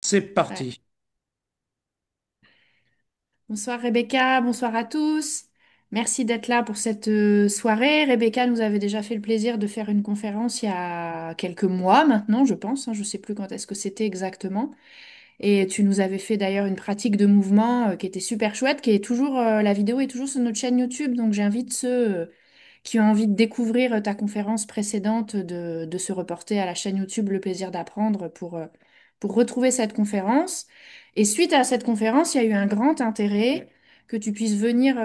C'est Ouais. parti. Bonsoir Rebecca, bonsoir à tous. Merci d'être là pour cette soirée. Rebecca nous avait déjà fait le plaisir de faire une conférence il y a quelques mois maintenant, je pense, hein. Je ne sais plus quand est-ce que c'était exactement. Et tu nous avais fait d'ailleurs une pratique de mouvement qui était super chouette, qui est toujours, la vidéo est toujours sur notre chaîne YouTube. Donc j'invite ceux qui ont envie de découvrir ta conférence précédente de se reporter à la chaîne YouTube Le Plaisir d'apprendre pour retrouver cette conférence. Et suite à cette conférence, il y a eu un grand intérêt que tu puisses venir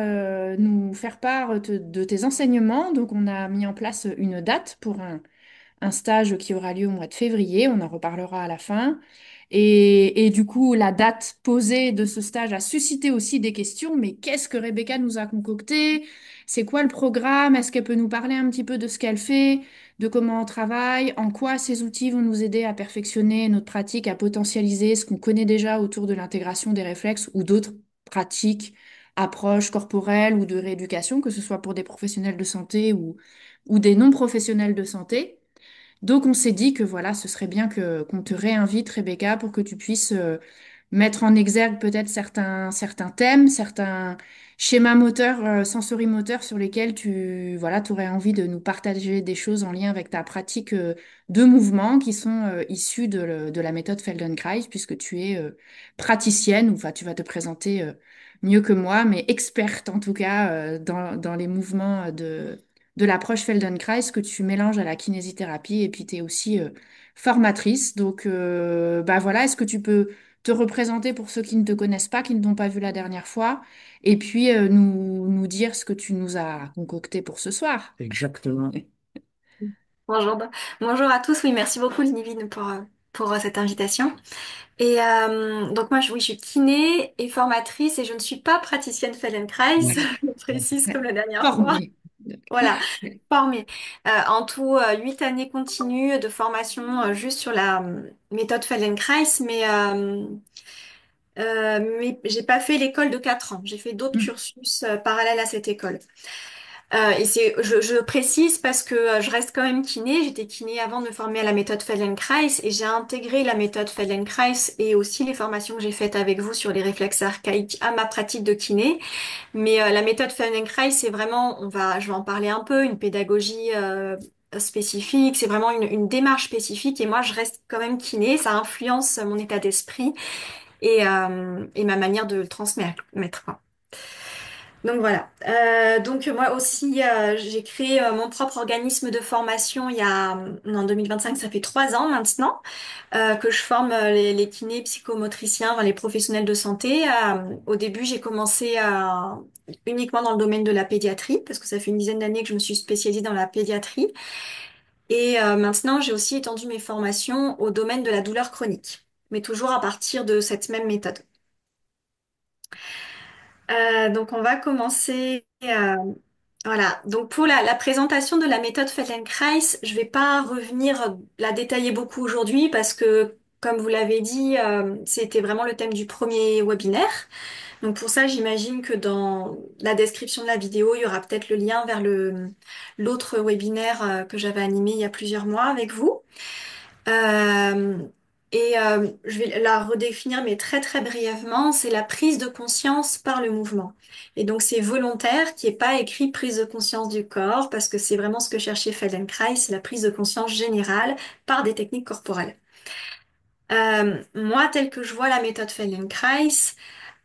nous faire part de tes enseignements. Donc on a mis en place une date pour un stage qui aura lieu au mois de février. On en reparlera à la fin. Et du coup, la date posée de ce stage a suscité aussi des questions. Mais qu'est-ce que Rebecca nous a concocté? C'est quoi le programme? Est-ce qu'elle peut nous parler un petit peu de ce qu'elle fait, de comment on travaille, en quoi ces outils vont nous aider à perfectionner notre pratique, à potentialiser ce qu'on connaît déjà autour de l'intégration des réflexes ou d'autres pratiques, approches corporelles ou de rééducation, que ce soit pour des professionnels de santé ou des non-professionnels de santé. Donc on s'est dit que voilà, ce serait bien que qu'on te réinvite, Rebecca, pour que tu puisses mettre en exergue peut-être certains thèmes, certains schémas moteurs, sensorimoteurs sur lesquels tu voilà, aurais envie de nous partager des choses en lien avec ta pratique de mouvement qui sont issues de la méthode Feldenkrais, puisque tu es praticienne, ou enfin tu vas te présenter mieux que moi, mais experte en tout cas dans les mouvements de l'approche Feldenkrais que tu mélanges à la kinésithérapie et puis tu es aussi formatrice. Donc, bah voilà, est-ce que tu peux te représenter pour ceux qui ne te connaissent pas, qui ne t'ont pas vu la dernière fois, et puis nous dire ce que tu nous as concocté pour ce soir? Exactement. Bonjour, bonjour à tous. Oui, merci beaucoup, Nivine, pour cette invitation. Et donc moi, oui, je suis kiné et formatrice et je ne suis pas praticienne Feldenkrais, Ouais. je précise comme la dernière fois. Formé. Voilà, formée. En tout, 8 années continues de formation juste sur la méthode Feldenkrais, mais j'ai pas fait l'école de 4 ans. J'ai fait d'autres cursus parallèles à cette école. Je précise parce que je reste quand même kiné. J'étais kiné avant de me former à la méthode Feldenkrais et j'ai intégré la méthode Feldenkrais et aussi les formations que j'ai faites avec vous sur les réflexes archaïques à ma pratique de kiné. Mais la méthode Feldenkrais, c'est vraiment, je vais en parler un peu, une pédagogie spécifique. C'est vraiment une démarche spécifique et moi, je reste quand même kiné. Ça influence mon état d'esprit et ma manière de le transmettre, quoi. Donc voilà. Donc moi aussi, j'ai créé mon propre organisme de formation en 2025, ça fait 3 ans maintenant, que je forme les kinés, psychomotriciens, enfin, les professionnels de santé. Au début, j'ai commencé uniquement dans le domaine de la pédiatrie, parce que ça fait une dizaine d'années que je me suis spécialisée dans la pédiatrie. Et maintenant, j'ai aussi étendu mes formations au domaine de la douleur chronique, mais toujours à partir de cette même méthode. Donc on va commencer. Voilà, donc pour la présentation de la méthode Feldenkrais, je vais pas revenir la détailler beaucoup aujourd'hui parce que, comme vous l'avez dit, c'était vraiment le thème du premier webinaire. Donc pour ça, j'imagine que dans la description de la vidéo, il y aura peut-être le lien vers l'autre webinaire que j'avais animé il y a plusieurs mois avec vous. Euh, je vais la redéfinir, mais très très brièvement, c'est la prise de conscience par le mouvement. Et donc c'est volontaire, qui n'est pas écrit prise de conscience du corps, parce que c'est vraiment ce que cherchait Feldenkrais, c'est la prise de conscience générale par des techniques corporelles. Moi, tel que je vois la méthode Feldenkrais,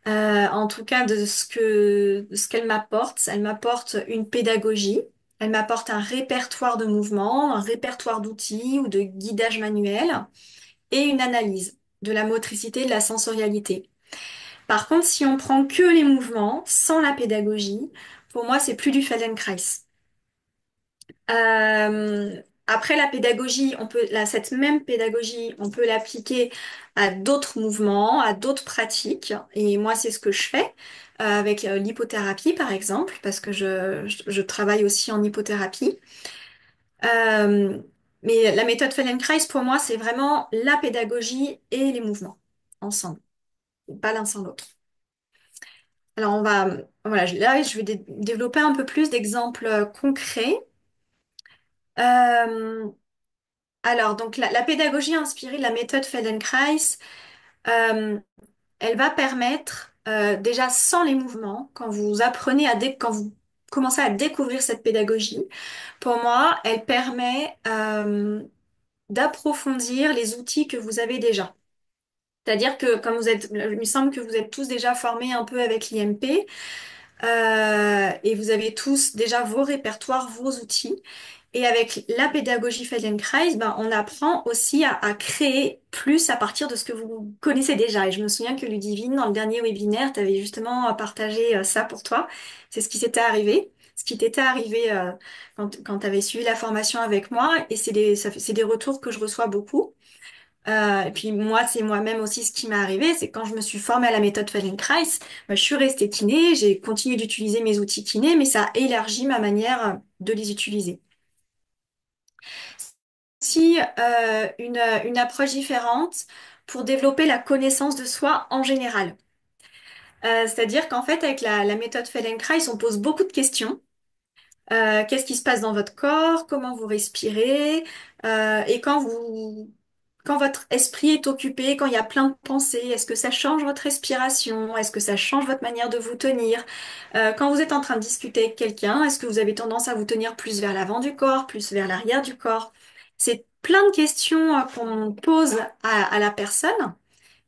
en tout cas de ce qu'elle m'apporte, elle m'apporte une pédagogie. Elle m'apporte un répertoire de mouvements, un répertoire d'outils ou de guidage manuel et une analyse de la motricité et de la sensorialité. Par contre, si on prend que les mouvements, sans la pédagogie, pour moi, c'est plus du Feldenkrais. Après la pédagogie, cette même pédagogie, on peut l'appliquer à d'autres mouvements, à d'autres pratiques. Et moi, c'est ce que je fais avec l'hypothérapie, par exemple, parce que je travaille aussi en hypothérapie. Euh, mais la méthode Feldenkrais, pour moi, c'est vraiment la pédagogie et les mouvements ensemble, pas l'un sans l'autre. Alors, voilà, là, je vais développer un peu plus d'exemples concrets. Euh, alors, donc, la pédagogie inspirée de la méthode Feldenkrais, Euh, Elle va permettre, déjà sans les mouvements, quand vous commencez à découvrir cette pédagogie, pour moi, elle permet d'approfondir les outils que vous avez déjà. C'est-à-dire que comme il me semble que vous êtes tous déjà formés un peu avec l'IMP, et vous avez tous déjà vos répertoires, vos outils. Et avec la pédagogie Feldenkrais, ben, on apprend aussi à créer plus à partir de ce que vous connaissez déjà. Et je me souviens que Ludivine, dans le dernier webinaire, tu avais justement partagé ça pour toi. C'est ce qui s'était arrivé. Ce qui t'était arrivé quand tu avais suivi la formation avec moi. Et c'est des retours que je reçois beaucoup. Et puis moi, c'est moi-même aussi ce qui m'est arrivé, c'est que quand je me suis formée à la méthode Feldenkrais, bah, je suis restée kiné, j'ai continué d'utiliser mes outils kiné, mais ça a élargi ma manière de les utiliser. Si une approche différente pour développer la connaissance de soi en général. C'est-à-dire qu'en fait, avec la méthode Feldenkrais, on pose beaucoup de questions. Qu'est-ce qui se passe dans votre corps, comment vous respirez, et quand votre esprit est occupé, quand il y a plein de pensées, est-ce que ça change votre respiration, est-ce que ça change votre manière de vous tenir? Quand vous êtes en train de discuter avec quelqu'un, est-ce que vous avez tendance à vous tenir plus vers l'avant du corps, plus vers l'arrière du corps? C'est plein de questions qu'on pose à la personne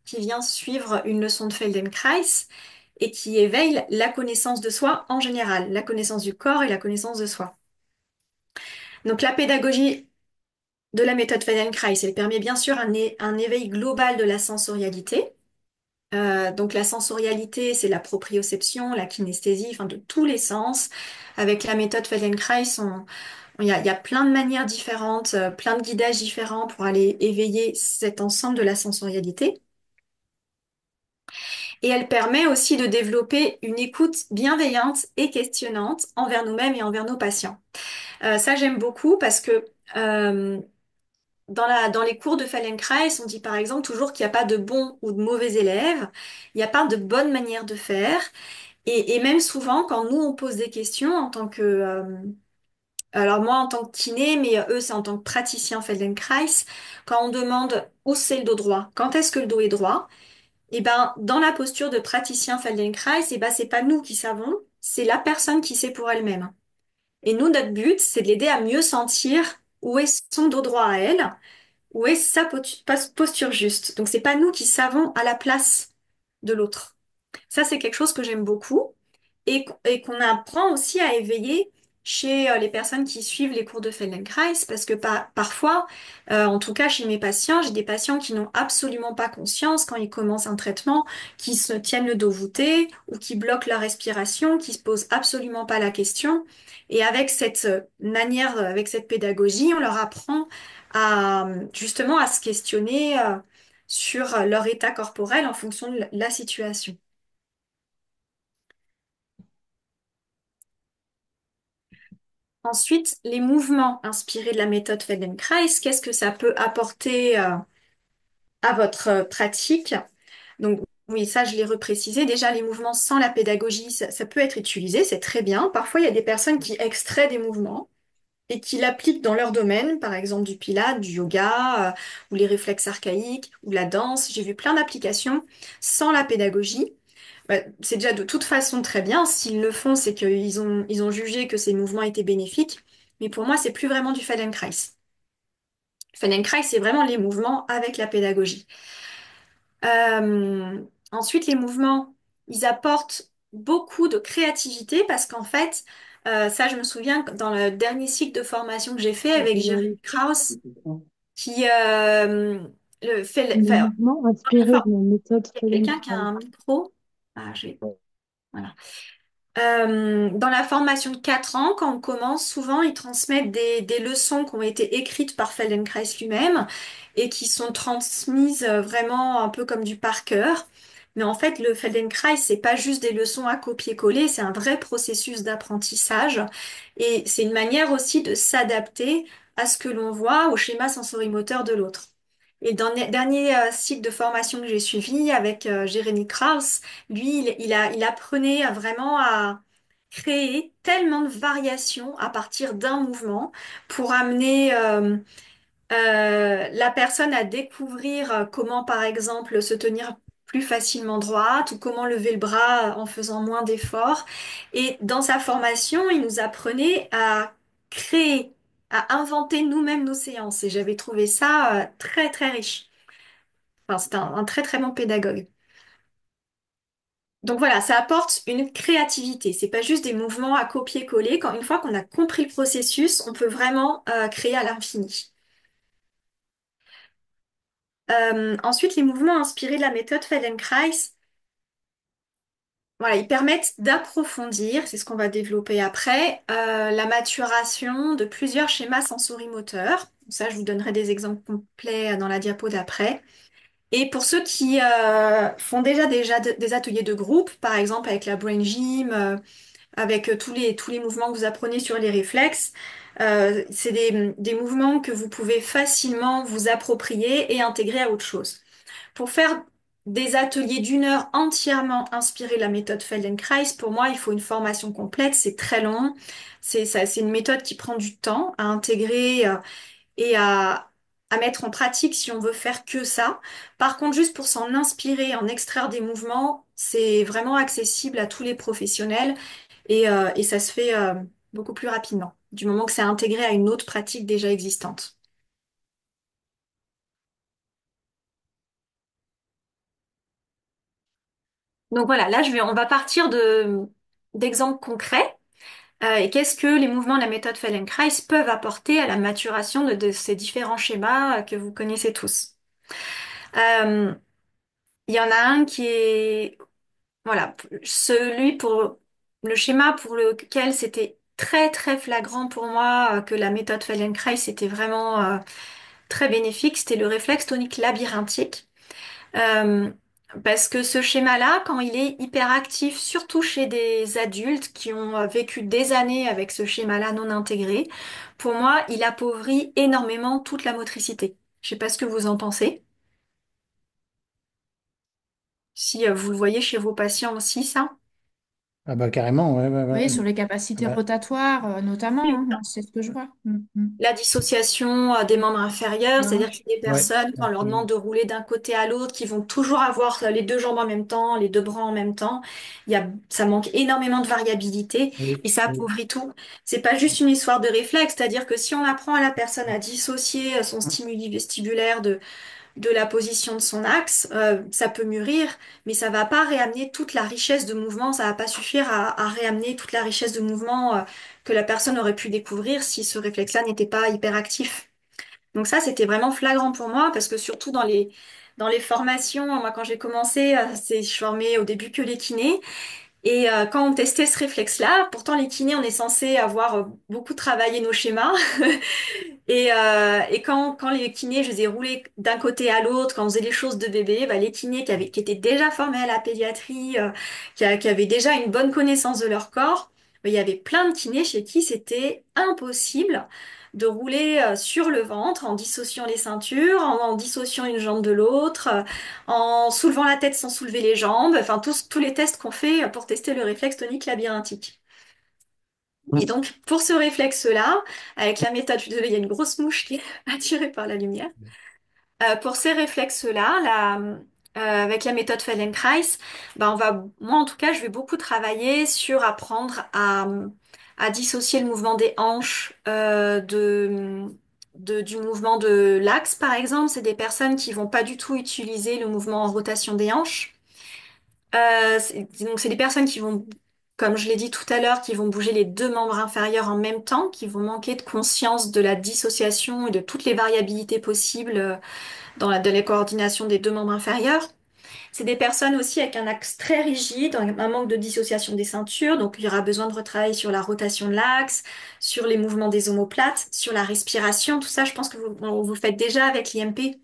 qui vient suivre une leçon de Feldenkrais et qui éveille la connaissance de soi en général, la connaissance du corps et la connaissance de soi. Donc la pédagogie de la méthode Feldenkrais, elle permet bien sûr un éveil global de la sensorialité. Donc la sensorialité, c'est la proprioception, la kinesthésie, enfin de tous les sens. Avec la méthode Feldenkrais, il y a plein de manières différentes, plein de guidages différents pour aller éveiller cet ensemble de la sensorialité. Et elle permet aussi de développer une écoute bienveillante et questionnante envers nous-mêmes et envers nos patients. Ça, j'aime beaucoup parce que euh, dans les cours de Feldenkrais, on dit par exemple toujours qu'il n'y a pas de bons ou de mauvais élèves, il n'y a pas de bonne manière de faire. Et même souvent, quand nous, on pose des questions en tant que... alors moi, en tant que kiné, mais eux, c'est en tant que praticien Feldenkrais, quand on demande où c'est le dos droit, quand est-ce que le dos est droit, et ben, dans la posture de praticien Feldenkrais, et ben, c'est pas nous qui savons, c'est la personne qui sait pour elle-même. Et nous, notre but, c'est de l'aider à mieux sentir où est son dos droit à elle, où est sa posture juste. Donc, c'est pas nous qui savons à la place de l'autre. Ça, c'est quelque chose que j'aime beaucoup et qu'on apprend aussi à éveiller chez les personnes qui suivent les cours de Feldenkrais, parce que parfois, en tout cas chez mes patients, j'ai des patients qui n'ont absolument pas conscience quand ils commencent un traitement, qui se tiennent le dos voûté ou qui bloquent la respiration, qui se posent absolument pas la question. Et avec cette manière, avec cette pédagogie, on leur apprend à justement à se questionner sur leur état corporel en fonction de la situation. Ensuite, les mouvements inspirés de la méthode Feldenkrais, qu'est-ce que ça peut apporter à votre pratique? Donc, oui, ça, je l'ai reprécisé. Déjà, les mouvements sans la pédagogie, ça peut être utilisé, c'est très bien. Parfois, il y a des personnes qui extraient des mouvements et qui l'appliquent dans leur domaine, par exemple du pilates, du yoga, ou les réflexes archaïques, ou la danse. J'ai vu plein d'applications sans la pédagogie. Bah, c'est déjà de toute façon très bien. S'ils le font, c'est ils ont jugé que ces mouvements étaient bénéfiques. Mais pour moi, c'est plus vraiment du Feldenkrais. Feldenkrais, c'est vraiment les mouvements avec la pédagogie. Ensuite, les mouvements, ils apportent beaucoup de créativité parce qu'en fait, ça, je me souviens que dans le dernier cycle de formation que j'ai fait avec Jeremy Krauss, qui le fait, Les enfin, mouvements première inspirés fois, de la méthode il y a quelqu'un qui a Feldenkrais. un micro. Ah, voilà. Dans la formation de 4 ans, quand on commence, souvent ils transmettent des leçons qui ont été écrites par Feldenkrais lui-même et qui sont transmises vraiment un peu comme du par cœur. Mais en fait, le Feldenkrais, c'est pas juste des leçons à copier-coller, c'est un vrai processus d'apprentissage et c'est une manière aussi de s'adapter à ce que l'on voit au schéma sensorimoteur de l'autre. Et dans le dernier cycle de formation que j'ai suivi avec Jérémy Krauss, lui, il apprenait vraiment à créer tellement de variations à partir d'un mouvement pour amener la personne à découvrir comment, par exemple, se tenir plus facilement droite ou comment lever le bras en faisant moins d'efforts. Et dans sa formation, il nous apprenait à créer, à inventer nous-mêmes nos séances. Et j'avais trouvé ça très, très riche. Enfin, c'est un très, très bon pédagogue. Donc voilà, ça apporte une créativité. C'est pas juste des mouvements à copier-coller. Une fois qu'on a compris le processus, on peut vraiment créer à l'infini. Ensuite, les mouvements inspirés de la méthode Feldenkrais, voilà, ils permettent d'approfondir, c'est ce qu'on va développer après, la maturation de plusieurs schémas sensorimoteurs. Ça, je vous donnerai des exemples complets dans la diapo d'après. Et pour ceux qui font déjà des ateliers de groupe, par exemple avec la Brain Gym, avec tous les mouvements que vous apprenez sur les réflexes, c'est des mouvements que vous pouvez facilement vous approprier et intégrer à autre chose. Pour faire des ateliers d'une heure entièrement inspirés de la méthode Feldenkrais, pour moi, il faut une formation complète, c'est très long. C'est une méthode qui prend du temps à intégrer et à mettre en pratique si on veut faire que ça. Par contre, juste pour s'en inspirer, en extraire des mouvements, c'est vraiment accessible à tous les professionnels et ça se fait beaucoup plus rapidement, du moment que c'est intégré à une autre pratique déjà existante. Donc voilà, là on va partir d'exemples concrets. Et qu'est-ce que les mouvements de la méthode Feldenkrais peuvent apporter à la maturation de ces différents schémas que vous connaissez tous? Euh, il y en a un qui est, voilà, celui pour le schéma pour lequel c'était très très flagrant pour moi que la méthode Feldenkrais était vraiment très bénéfique, c'était le réflexe tonique labyrinthique. Euh, Parce que ce schéma-là, quand il est hyperactif, surtout chez des adultes qui ont vécu des années avec ce schéma-là non intégré, pour moi, il appauvrit énormément toute la motricité. Je sais pas ce que vous en pensez. Si vous le voyez chez vos patients aussi, ça. Ah bah carrément, ouais, ouais, Oui, ouais. sur les Ah capacités bah, rotatoires, notamment, hein, moi, c'est ce que je vois. La dissociation des membres inférieurs, Les c'est-à-dire que hanches. c'est des ouais, personnes, quand on leur demande absolument. de rouler d'un côté à l'autre, qui vont toujours avoir les deux jambes en même temps, les deux bras en même temps. Ça manque énormément de variabilité Oui, et ça oui. appauvrit tout. C'est pas juste une histoire de réflexe, c'est-à-dire que si on apprend à la personne à dissocier son stimuli vestibulaire de la position de son axe, ça peut mûrir, mais ça va pas réamener toute la richesse de mouvement, ça va pas suffire à réamener toute la richesse de mouvement que la personne aurait pu découvrir si ce réflexe-là n'était pas hyperactif. Donc ça, c'était vraiment flagrant pour moi, parce que surtout dans les formations, moi quand j'ai commencé, je formais au début que les kinés, et quand on testait ce réflexe-là, pourtant les kinés, on est censé avoir beaucoup travaillé nos schémas, et quand les kinés, je les ai roulés d'un côté à l'autre, quand on faisait les choses de bébé, bah, les kinés qui étaient déjà formés à la pédiatrie, qui avaient déjà une bonne connaissance de leur corps, bah, il y avait plein de kinés chez qui c'était impossible de rouler sur le ventre en dissociant les ceintures, en dissociant une jambe de l'autre, en soulevant la tête sans soulever les jambes, enfin tous les tests qu'on fait pour tester le réflexe tonique labyrinthique. Et donc, pour ce réflexe-là, avec la méthode, je suis désolée, il y a une grosse mouche qui est attirée par la lumière. Pour ces réflexes-là, avec la méthode Feldenkrais, ben moi en tout cas, je vais beaucoup travailler sur apprendre à dissocier le mouvement des hanches du mouvement de l'axe, par exemple. C'est des personnes qui vont pas du tout utiliser le mouvement en rotation des hanches. Donc c'est des personnes qui vont, comme je l'ai dit tout à l'heure, qui vont bouger les deux membres inférieurs en même temps, qui vont manquer de conscience de la dissociation et de toutes les variabilités possibles dans les coordinations des deux membres inférieurs. C'est des personnes aussi avec un axe très rigide, un manque de dissociation des ceintures, donc il y aura besoin de retravailler sur la rotation de l'axe, sur les mouvements des omoplates, sur la respiration, tout ça, je pense que vous le faites déjà avec l'IMP.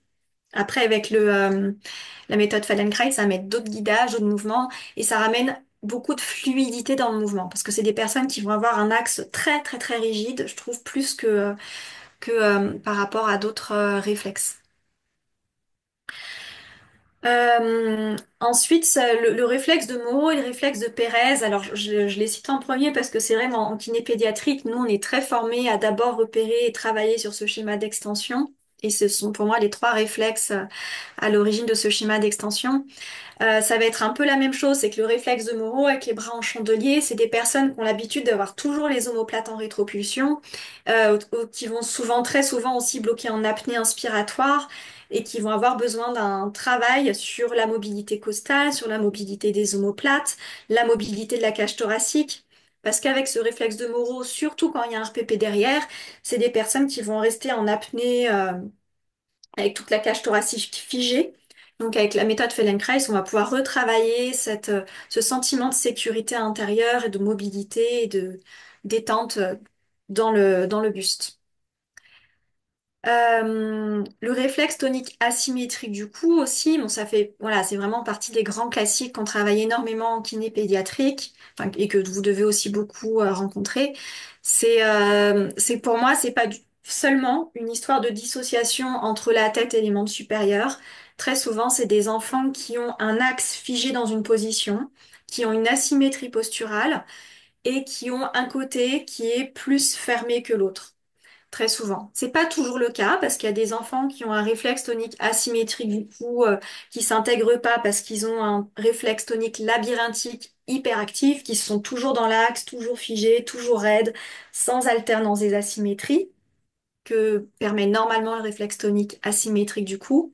Après, avec la méthode Feldenkrais, ça va mettre d'autres guidages, d'autres mouvements, et ça ramène beaucoup de fluidité dans le mouvement, parce que c'est des personnes qui vont avoir un axe très très très rigide, je trouve, plus que par rapport à d'autres réflexes. Ensuite, le réflexe de Moreau et le réflexe de Pérez, alors je les cite en premier parce que c'est vrai, en kiné pédiatrique, nous on est très formés à d'abord repérer et travailler sur ce schéma d'extension. Et ce sont pour moi les trois réflexes à l'origine de ce schéma d'extension. Ça va être un peu la même chose, c'est que le réflexe de Moro avec les bras en chandelier, c'est des personnes qui ont l'habitude d'avoir toujours les omoplates en rétropulsion, qui vont souvent, très souvent aussi bloquer en apnée inspiratoire et qui vont avoir besoin d'un travail sur la mobilité costale, sur la mobilité des omoplates, la mobilité de la cage thoracique. Parce qu'avec ce réflexe de Moro, surtout quand il y a un RPP derrière, c'est des personnes qui vont rester en apnée, avec toute la cage thoracique figée. Donc avec la méthode Feldenkrais, on va pouvoir retravailler ce sentiment de sécurité intérieure et de mobilité et de détente dans le buste. Le réflexe tonique asymétrique du cou aussi, bon ça fait voilà, c'est vraiment partie des grands classiques qu'on travaille énormément en kiné pédiatrique, enfin, et que vous devez aussi beaucoup rencontrer. C'est pour moi c'est pas seulement une histoire de dissociation entre la tête et les membres supérieurs. Très souvent c'est des enfants qui ont un axe figé dans une position, qui ont une asymétrie posturale et qui ont un côté qui est plus fermé que l'autre. Très souvent. C'est pas toujours le cas parce qu'il y a des enfants qui ont un réflexe tonique asymétrique du coup qui s'intègrent pas parce qu'ils ont un réflexe tonique labyrinthique hyperactif, qui sont toujours dans l'axe, toujours figés, toujours raides, sans alternance des asymétries que permet normalement le réflexe tonique asymétrique du cou.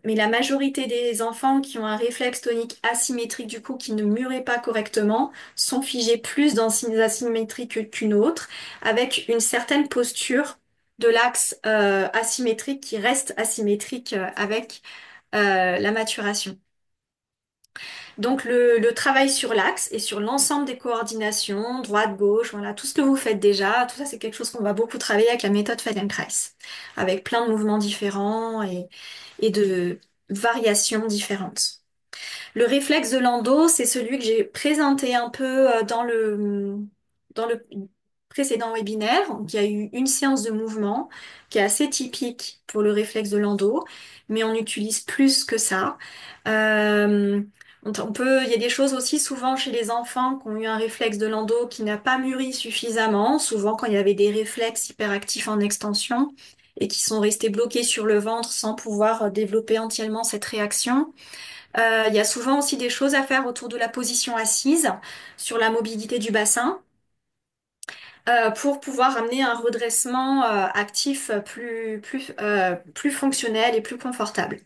Mais la majorité des enfants qui ont un réflexe tonique asymétrique du coup qui ne mûrit pas correctement sont figés plus dans une asymétrie qu'une autre, avec une certaine posture de l'axe asymétrique qui reste asymétrique avec la maturation. Donc le travail sur l'axe et sur l'ensemble des coordinations, droite, gauche, voilà, tout ce que vous faites déjà, tout ça c'est quelque chose qu'on va beaucoup travailler avec la méthode Feldenkrais, avec plein de mouvements différents et de variations différentes. Le réflexe de Landau, c'est celui que j'ai présenté un peu dans le précédent webinaire. Donc, il y a eu une séance de mouvement qui est assez typique pour le réflexe de Landau, mais on utilise plus que ça. Euh, il y a des choses aussi souvent chez les enfants qui ont eu un réflexe de Landau qui n'a pas mûri suffisamment, souvent quand il y avait des réflexes hyperactifs en extension et qui sont restés bloqués sur le ventre sans pouvoir développer entièrement cette réaction. Il y a souvent aussi des choses à faire autour de la position assise, sur la mobilité du bassin, pour pouvoir amener un redressement actif plus fonctionnel et plus confortable.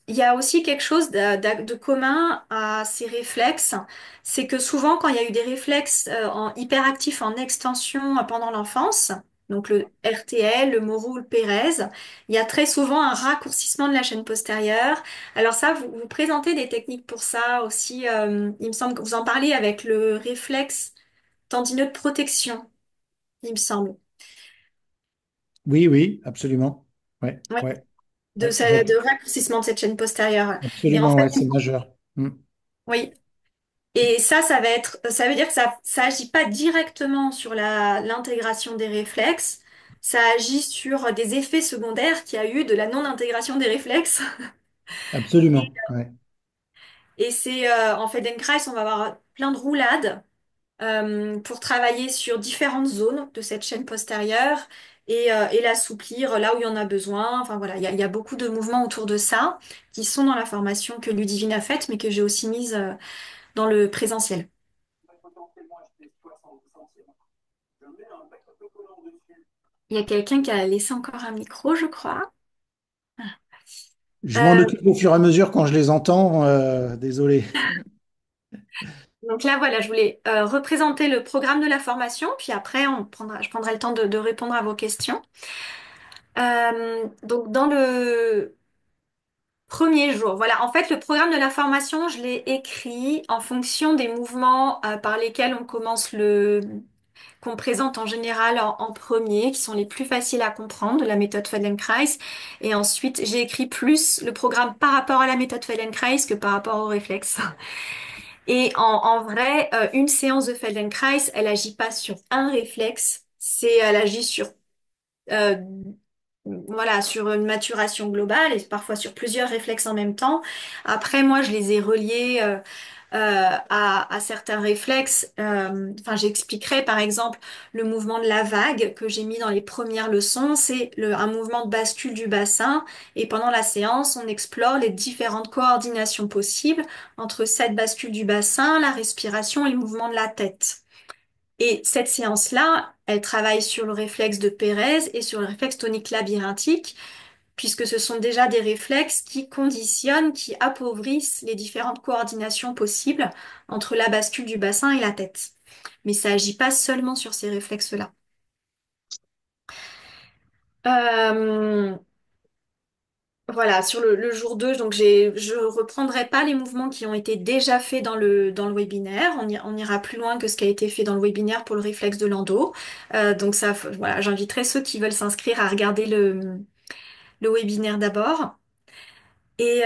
Il y a aussi quelque chose de commun à ces réflexes, c'est que souvent quand il y a eu des réflexes hyperactifs en extension pendant l'enfance, donc le RTL, le Moreau ou le Pérez, il y a très souvent un raccourcissement de la chaîne postérieure. Alors ça, vous présentez des techniques pour ça aussi. Il me semble que vous en parlez avec le réflexe tendineux de protection, il me semble. Oui, oui, absolument. Ouais, Ouais, ouais, ouais, je vois. de raccourcissement de cette chaîne postérieure. Et en Absolument, fait, ouais, c'est majeur. Mm. oui. Et ça veut dire que ça agit pas directement sur l'intégration des réflexes, ça agit sur des effets secondaires qu'il y a eu de la non-intégration des réflexes. Absolument, ouais. Et c'est en Feldenkrais, on va avoir plein de roulades pour travailler sur différentes zones de cette chaîne postérieure et l'assouplir là où il y en a besoin. Enfin voilà, il y a beaucoup de mouvements autour de ça qui sont dans la formation que Ludivine a faite, mais que j'ai aussi mise dans le présentiel. Il y a quelqu'un qui a laissé encore un micro, je crois. Je m'en Euh, occupe au fur et à mesure quand je les entends. Désolé. donc là, voilà, je voulais représenter le programme de la formation, puis après, je prendrai le temps de répondre à vos questions. Donc dans le premier jour, voilà, en fait, le programme de la formation, je l'ai écrit en fonction des mouvements par lesquels on commence qu'on présente en général en premier, qui sont les plus faciles à comprendre, de la méthode Feldenkrais. Et ensuite, j'ai écrit plus le programme par rapport à la méthode Feldenkrais que par rapport au réflexe. Et en vrai, une séance de Feldenkrais, elle agit pas sur un réflexe, elle agit sur euh, voilà, sur une maturation globale et parfois sur plusieurs réflexes en même temps. Après, moi, je les ai reliés à certains réflexes. Enfin, j'expliquerai par exemple le mouvement de la vague que j'ai mis dans les premières leçons. C'est un mouvement de bascule du bassin et pendant la séance, on explore les différentes coordinations possibles entre cette bascule du bassin, la respiration et le mouvement de la tête. Et cette séance-là, elle travaille sur le réflexe de Pérez et sur le réflexe tonique labyrinthique, puisque ce sont déjà des réflexes qui conditionnent, qui appauvrissent les différentes coordinations possibles entre la bascule du bassin et la tête. Mais ça agit pas seulement sur ces réflexes-là. Euh, voilà, sur le jour 2, donc je reprendrai pas les mouvements qui ont été déjà faits dans le webinaire. On ira plus loin que ce qui a été fait dans le webinaire pour le réflexe de Landau. Donc ça, voilà, j'inviterai ceux qui veulent s'inscrire à regarder le webinaire d'abord. Et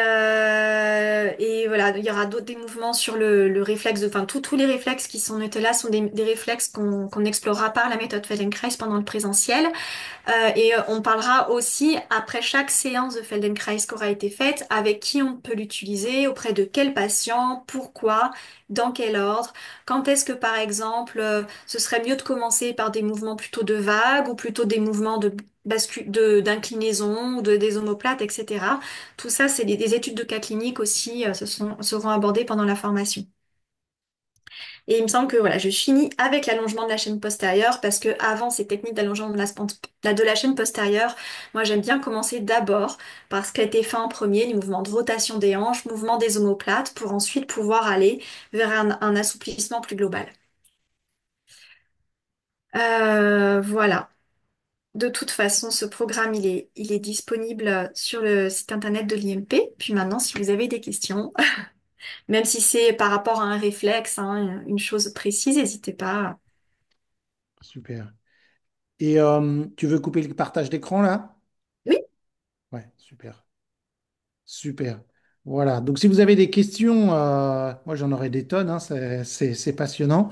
voilà, il y aura d'autres des mouvements sur le réflexe, enfin tous les réflexes qui sont notés là sont des réflexes qu'on explorera par la méthode Feldenkrais pendant le présentiel. On parlera aussi, après chaque séance de Feldenkrais qui aura été faite, avec qui on peut l'utiliser, auprès de quel patient, pourquoi, dans quel ordre, quand est-ce que par exemple ce serait mieux de commencer par des mouvements plutôt de vague ou plutôt des mouvements d'inclinaison ou des omoplates, etc. Tout ça, c'est des études de cas cliniques aussi, seront abordées pendant la formation. Et il me semble que voilà, je finis avec l'allongement de la chaîne postérieure parce que avant ces techniques d'allongement de la chaîne postérieure, moi j'aime bien commencer d'abord par ce qui a été fait en premier, les mouvements de rotation des hanches, mouvement des omoplates, pour ensuite pouvoir aller vers un assouplissement plus global. Voilà. De toute façon, ce programme, il est disponible sur le site internet de l'IMP. Puis maintenant, si vous avez des questions, même si c'est par rapport à un réflexe, hein, une chose précise, n'hésitez pas. Super. Et tu veux couper le partage d'écran là? Oui, Ouais, super. Super. Voilà. Donc, si vous avez des questions, moi j'en aurai des tonnes, hein, c'est passionnant.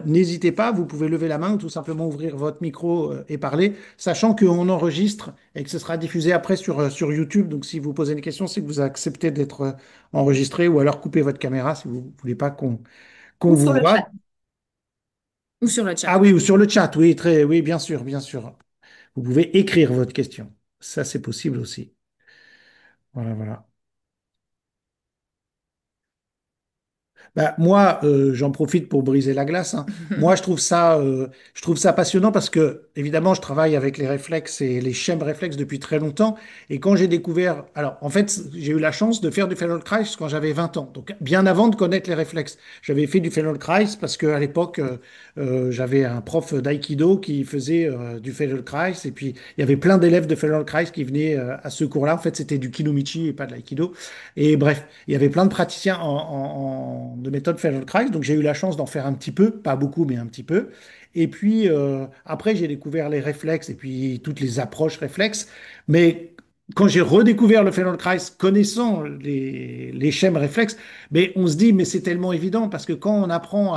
N'hésitez pas, vous pouvez lever la main ou tout simplement ouvrir votre micro et parler, sachant qu'on enregistre et que ce sera diffusé après sur YouTube. Donc, si vous posez une question, c'est que vous acceptez d'être enregistré ou alors coupez votre caméra si vous ne voulez pas qu'on ou vous sur le voit. chat. Ou sur le chat. Ah oui, ou sur le chat, oui, oui, bien sûr, bien sûr. Vous pouvez écrire votre question. Ça, c'est possible aussi. Voilà, voilà. Bah, moi, j'en profite pour briser la glace, hein. Moi, je trouve ça passionnant parce que, évidemment, je travaille avec les réflexes et les schèmes réflexes depuis très longtemps. Et quand j'ai découvert, alors, en fait, j'ai eu la chance de faire du Feldenkrais quand j'avais 20 ans, donc bien avant de connaître les réflexes. J'avais fait du Feldenkrais parce qu'à l'époque, j'avais un prof d'aïkido qui faisait du Feldenkrais et puis il y avait plein d'élèves de Feldenkrais qui venaient à ce cours-là. En fait, c'était du Kinomichi et pas de l'aïkido. Et bref, il y avait plein de praticiens de méthode Feldenkrais, donc j'ai eu la chance d'en faire un petit peu, pas beaucoup, mais un petit peu. Et puis après, j'ai découvert les réflexes et puis toutes les approches réflexes. Mais quand j'ai redécouvert le Feldenkrais, connaissant les schèmes réflexes, mais on se dit, mais c'est tellement évident parce que quand on apprend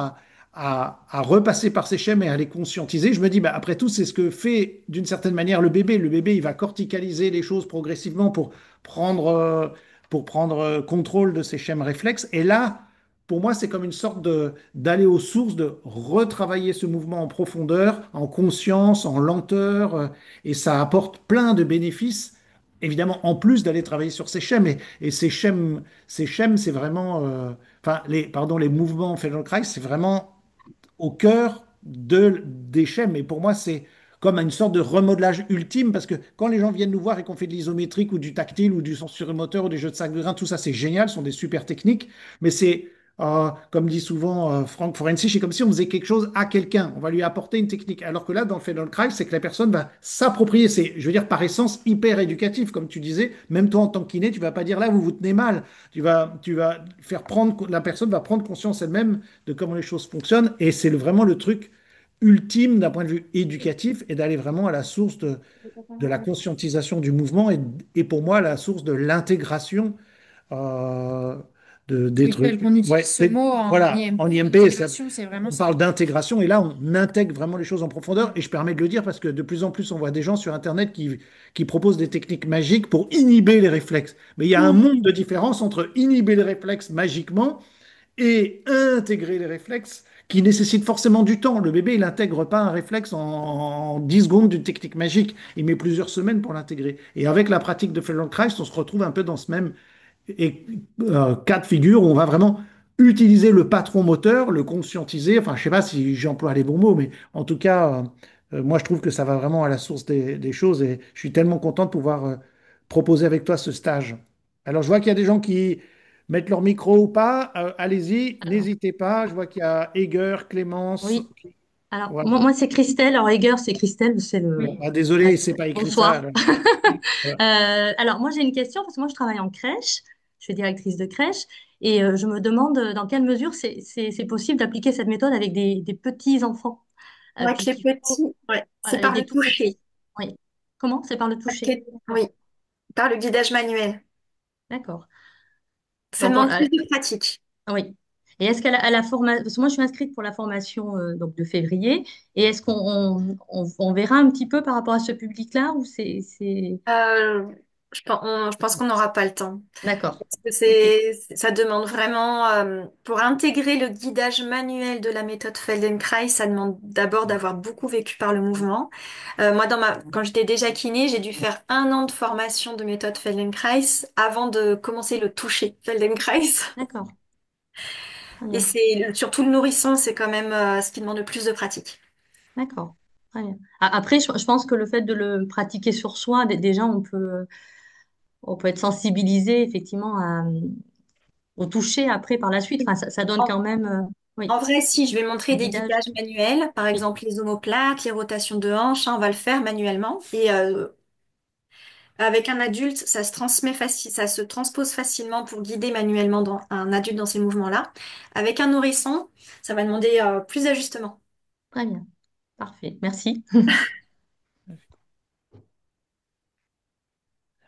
à repasser par ces schèmes et à les conscientiser, je me dis, bah, après tout, c'est ce que fait d'une certaine manière le bébé. Le bébé, il va corticaliser les choses progressivement prendre, euh, pour prendre contrôle de ces schèmes réflexes. Et là, pour moi, c'est comme une sorte d'aller aux sources, de retravailler ce mouvement en profondeur, en conscience, en lenteur, et ça apporte plein de bénéfices. Évidemment, en plus d'aller travailler sur ces schèmes, et ces schèmes, c'est vraiment, enfin, pardon, les mouvements Feldenkrais, c'est vraiment au cœur des schèmes. Et pour moi, c'est comme une sorte de remodelage ultime, parce que quand les gens viennent nous voir et qu'on fait de l'isométrique ou du tactile ou du sensorimoteur ou des jeux de sac de grains, tout ça, c'est génial, ce sont des super techniques, mais c'est, comme dit souvent Frank Forensic, c'est comme si on faisait quelque chose à quelqu'un, on va lui apporter une technique. Alors que là, dans le Feldenkrais, c'est que la personne va s'approprier, c'est, je veux dire, par essence, hyper éducatif, comme tu disais, même toi en tant que kiné, tu vas pas dire là, vous vous tenez mal, tu vas faire prendre, la personne va prendre conscience elle-même de comment les choses fonctionnent. Et c'est vraiment le truc ultime d'un point de vue éducatif et d'aller vraiment à la source de la conscientisation du mouvement et pour moi la source de l'intégration euh, Oui, d'être. tel qu'on utilise Ouais, ce mot en voilà, IMP, en IMP, l'intégration, c'est vraiment on ça. parle d'intégration et là, on intègre vraiment les choses en profondeur. Mm. Et je permets de le dire parce que de plus en plus, on voit des gens sur Internet qui proposent des techniques magiques pour inhiber les réflexes. Mais il y a un Mm. monde de différence entre inhiber les réflexes magiquement et intégrer les réflexes qui nécessitent forcément du temps. Le bébé, il n'intègre pas un réflexe en 10 secondes d'une technique magique. Il met plusieurs semaines pour l'intégrer. Et avec la pratique de Feldenkrais, on se retrouve un peu dans ce même cas de figure où on va vraiment utiliser le patron moteur, le conscientiser. Enfin, je ne sais pas si j'emploie les bons mots, mais en tout cas, moi, je trouve que ça va vraiment à la source des choses et je suis tellement content de pouvoir proposer avec toi ce stage. Alors, je vois qu'il y a des gens qui mettent leur micro ou pas. Allez-y, Alors, n'hésitez pas. Je vois qu'il y a Eger, Clémence. oui. Alors, Voilà. moi c'est Christelle. Alors, Eger, c'est Christelle, c'est Bon, le. ah, Ouais, désolé, c'est pas écrit ça. bonsoir. Alors. Voilà. Alors, moi, j'ai une question parce que moi, je travaille en crèche. Je suis directrice de crèche et je me demande dans quelle mesure c'est possible d'appliquer cette méthode avec des petits enfants, Avec les puisqu'il faut, petits, ouais, c'est voilà, avec par des le tout petits. toucher. Oui. Comment? C'est par le toucher. D'accord. Oui, par le guidage manuel. D'accord. Ça Donc, bon, demande plus de pratique. oui. Et est-ce qu'à la formation, parce que moi je suis inscrite pour la formation donc de février, et est-ce qu'on verra un petit peu par rapport à ce public-là ou c'est... Euh, je pense qu'on n'aura pas le temps. D'accord. Parce que Ok. ça demande vraiment, pour intégrer le guidage manuel de la méthode Feldenkrais, ça demande d'abord d'avoir beaucoup vécu par le mouvement. Moi, quand j'étais déjà kiné, j'ai dû faire 1 an de formation de méthode Feldenkrais avant de commencer le toucher Feldenkrais. D'accord. Très Et bien. c'est surtout le nourrisson, c'est quand même ce qui demande le plus de pratique. D'accord. Très bien. Après, je pense que le fait de le pratiquer sur soi, déjà, on peut être sensibilisé effectivement au toucher après par la suite. Enfin, ça donne En, quand même, oui, en vrai, si je vais montrer un des guidage. guidages manuels, par Oui. exemple les omoplates, les rotations de hanches, hein, on va le faire manuellement. Et avec un adulte, ça se transpose facilement pour guider manuellement un adulte dans ces mouvements-là. Avec un nourrisson, ça va demander plus d'ajustement. Très bien. Parfait. Merci.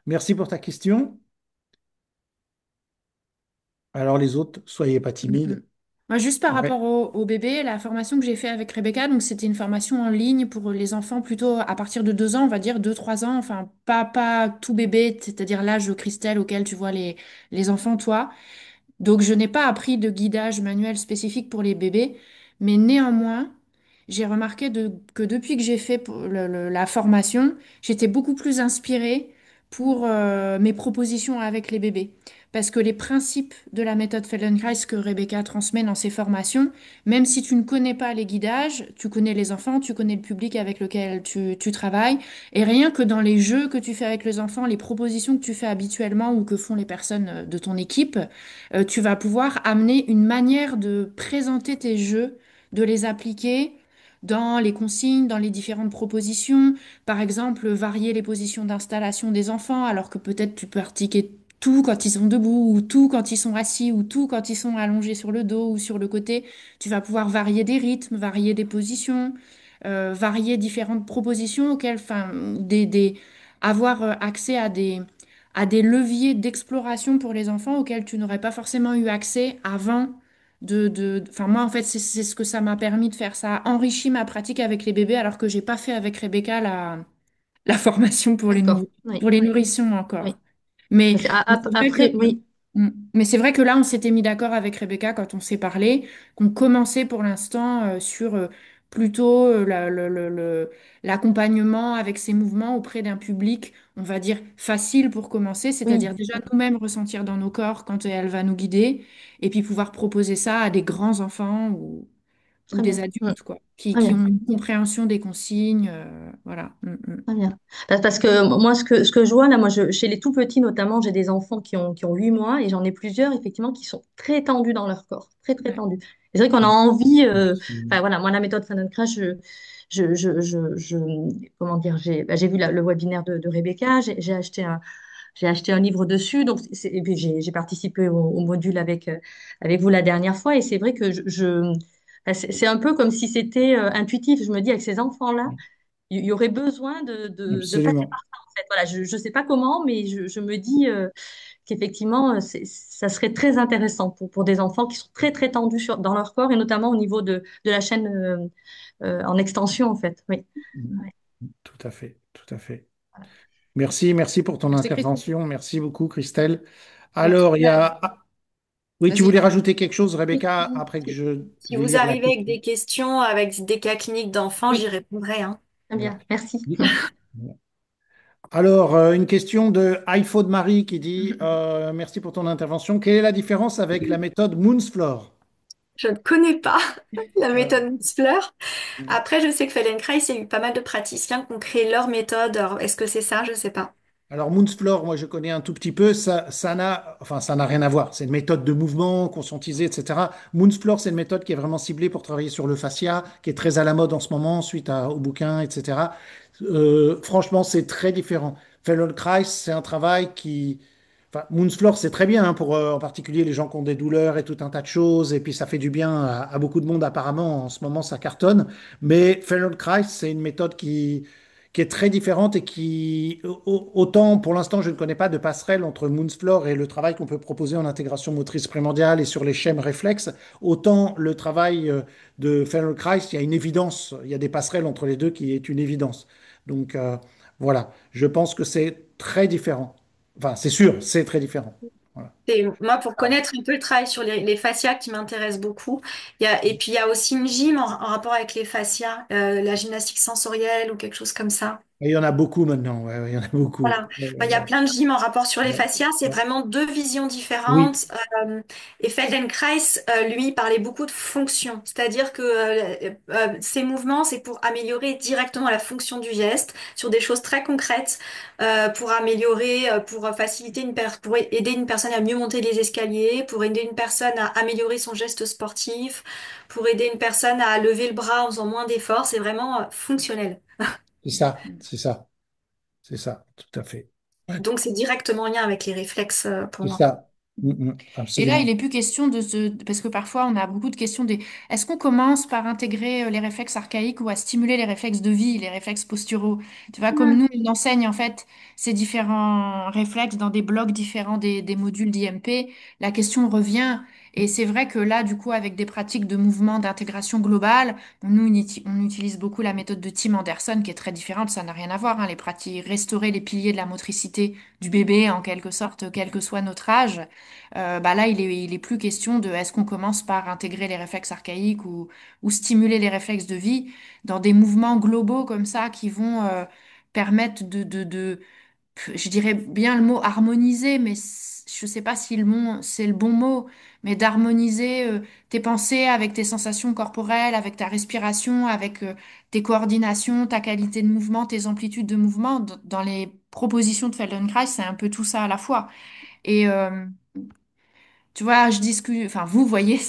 Merci pour ta question. Alors les autres, soyez pas Mm, mm. timides. Moi, juste par Ouais. rapport au bébé, la formation que j'ai fait avec Rebecca, donc c'était une formation en ligne pour les enfants plutôt à partir de 2 ans, on va dire 2, 3 ans, enfin pas tout bébé, c'est-à-dire l'âge Christelle auquel tu vois les enfants, toi. Donc, je n'ai pas appris de guidage manuel spécifique pour les bébés, mais néanmoins, j'ai remarqué que depuis que j'ai fait la formation, j'étais beaucoup plus inspirée pour mes propositions avec les bébés. Parce que les principes de la méthode Feldenkrais que Rebecca transmet dans ses formations, même si tu ne connais pas les guidages, tu connais les enfants, tu connais le public avec lequel tu travailles, et rien que dans les jeux que tu fais avec les enfants, les propositions que tu fais habituellement ou que font les personnes de ton équipe, tu vas pouvoir amener une manière de présenter tes jeux, de les appliquer dans les consignes, dans les différentes propositions. Par exemple, varier les positions d'installation des enfants, alors que peut-être tu peux pratiquer tout quand ils sont debout, ou tout quand ils sont assis, ou tout quand ils sont allongés sur le dos ou sur le côté. Tu vas pouvoir varier des rythmes, varier des positions, varier différentes propositions auxquelles, enfin, avoir accès à des leviers d'exploration pour les enfants auxquels tu n'aurais pas forcément eu accès avant Enfin, moi, en fait, c'est ce que ça m'a permis de faire. Ça a enrichi ma pratique avec les bébés alors que j'ai pas fait avec Rebecca la formation D'accord. Oui. pour les nourrissons Oui. encore. Mais, Mais mais c'est vrai que, après, oui. mais c'est vrai que là, on s'était mis d'accord avec Rebecca quand on s'est parlé, qu'on commençait pour l'instant sur plutôt l'accompagnement avec ces mouvements auprès d'un public, on va dire, facile pour commencer, Oui. c'est-à-dire déjà nous-mêmes ressentir dans nos corps quand elle va nous guider, et puis pouvoir proposer ça à des grands enfants ou Très des bien. adultes, quoi, Très qui bien. ont une compréhension des consignes, voilà. Très bien. Parce que moi, ce que je vois là, chez les tout petits notamment, j'ai des enfants qui ont 8 mois et j'en ai plusieurs effectivement qui sont très tendus dans leur corps, très très Ouais. tendus. Et c'est vrai qu'on a envie, Merci. enfin voilà, moi la méthode Feldenkrais, comment dire, j'ai vu le webinaire de Rebecca, j'ai acheté un livre dessus, donc et puis j'ai participé au module avec vous la dernière fois et c'est vrai que enfin, c'est un peu comme si c'était intuitif. Je me dis avec ces enfants-là il y aurait besoin de passer Absolument. par ça, en fait. Voilà, je ne sais pas comment, mais je me dis qu'effectivement, ça serait très intéressant pour des enfants qui sont très, très tendus dans leur corps et notamment au niveau de la chaîne en extension, en fait. Oui. Mm. Ouais. Tout à fait, tout à fait. Merci, merci pour ton Merci Christelle. intervention. Merci beaucoup, Christelle. Merci. Alors, il y a... ah, oui, tu Vas-y. voulais rajouter quelque chose, Oui. Rebecca, après que je Si vais vous lire la arrivez avec question. des questions, avec des cas cliniques d'enfants, j'y Oui, répondrai, hein. très Voilà. bien. Merci. Alors, une question de iPhone Marie qui dit merci pour ton intervention. Quelle est la différence avec la méthode Moonsflore? Je ne connais pas la Euh, méthode Mitzler. Après, je sais que Feldenkrais, il y a eu pas mal de praticiens qui ont créé leur méthode. Alors, est-ce que c'est ça? Je sais pas. Alors, Moonsflore, moi je connais un tout petit peu. Ça n'a rien à voir. C'est une méthode de mouvement conscientisé, etc. Moonsflore, c'est une méthode qui est vraiment ciblée pour travailler sur le fascia, qui est très à la mode en ce moment suite au bouquin, etc. Franchement, c'est très différent. Feldenkrais, c'est un travail qui Enfin, Moonsflore, c'est très bien hein, pour en particulier les gens qui ont des douleurs et tout un tas de choses. Et puis ça fait du bien à beaucoup de monde apparemment. En ce moment, ça cartonne. Mais Feldenkrais, c'est une méthode qui est très différente et autant pour l'instant, je ne connais pas de passerelle entre Moonsflore et le travail qu'on peut proposer en intégration motrice primordiale et sur les schèmes réflexes. Autant le travail de Feldenkrais, il y a une évidence, il y a des passerelles entre les deux qui est une évidence. Donc voilà, je pense que c'est très différent. Enfin, c'est sûr, c'est très différent. Voilà. Et moi, pour connaître un peu le travail sur les fascias qui m'intéresse beaucoup, et puis il y a aussi une gym en rapport avec les fascias, la gymnastique sensorielle ou quelque chose comme ça. Et il y en a beaucoup maintenant, ouais, ouais, il y en a beaucoup. Voilà. Enfin, il y a plein de gyms en rapport sur les Ouais, fascias. C'est ouais. vraiment deux visions Oui, différentes. Et Feldenkrais, lui, parlait beaucoup de fonction. C'est-à-dire que ces mouvements, c'est pour améliorer directement la fonction du geste sur des choses très concrètes, pour améliorer, pour faciliter pour aider une personne à mieux monter les escaliers, pour aider une personne à améliorer son geste sportif, pour aider une personne à lever le bras en faisant moins d'efforts. C'est vraiment fonctionnel. c'est ça, c'est ça, c'est ça, tout à fait. Ouais, Donc c'est directement en lien avec les réflexes pour c'est moi. ça. Et là, il Absolument. n'est plus question parce que parfois on a beaucoup de questions est-ce qu'on commence par intégrer les réflexes archaïques ou à stimuler les réflexes de vie, les réflexes posturaux? Tu vois, comme Hmm. nous, on enseigne en fait ces différents réflexes dans des blocs différents des modules d'IMP, la question revient. Et c'est vrai que là, du coup, avec des pratiques de mouvement d'intégration globale, nous, on utilise beaucoup la méthode de Tim Anderson qui est très différente, ça n'a rien à voir, hein, les pratiques, restaurer les piliers de la motricité du bébé en quelque sorte, quel que soit notre âge. Bah là, il est plus question de est-ce qu'on commence par intégrer les réflexes archaïques ou stimuler les réflexes de vie dans des mouvements globaux comme ça qui vont permettre je dirais bien le mot harmoniser, mais je sais pas si le mot c'est le bon mot, mais d'harmoniser tes pensées avec tes sensations corporelles, avec ta respiration, avec tes coordinations, ta qualité de mouvement, tes amplitudes de mouvement. Dans les propositions de Feldenkrais, c'est un peu tout ça à la fois. Et tu vois, je discute, enfin, vous voyez,